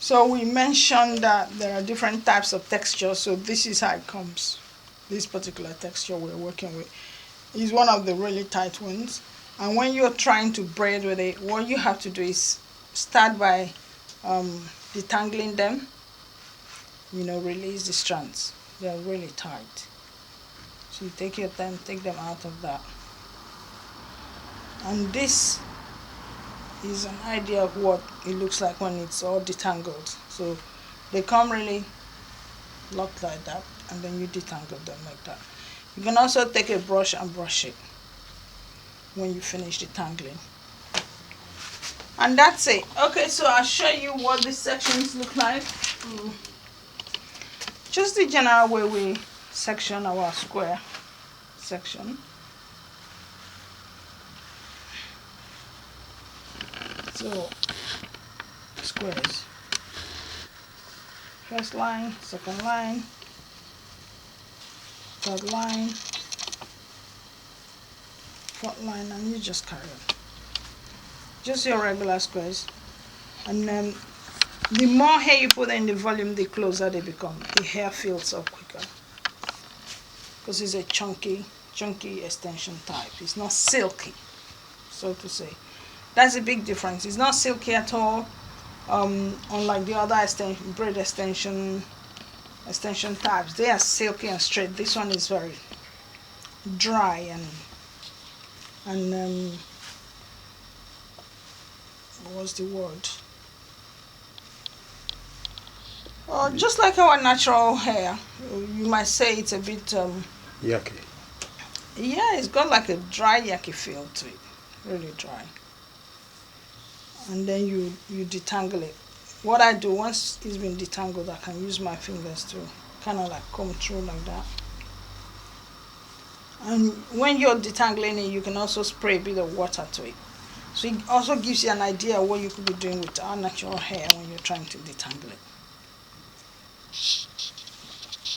So we mentioned that there are different types of texture. So this is how it comes. This particular texture we're working with is one of the really tight ones. And when you're trying to braid with it, what you have to do is start by detangling them. Release the strands. They're really tight. So you take your time, take them out of that. And this is an idea of what it looks like when it's all detangled. So they come really locked like that, and then you detangle them like that. You can also take a brush and brush it when you finish detangling. And that's it. Okay, so I'll show you what these sections look like. Just the general way we section our square section. So squares. First line, second line, third line, fourth line, and you just carry on. Just your regular squares. And then the more hair you put in the volume, the closer they become. The hair fills up quicker. Because it's a chunky extension type. It's not silky, so to say. That's a big difference. It's not silky at all. Unlike the other braid extension types, they are silky and straight. This one is very dry and what's the word? Just like our natural hair. You might say it's a bit yucky. Yeah, it's got like a dry yucky feel to it. Really dry. And then you detangle it. What I do, once it's been detangled, I can use my fingers to kind of like comb through like that. And when you're detangling it, you can also spray a bit of water to it. So it also gives you an idea of what you could be doing with our natural hair when you're trying to detangle it.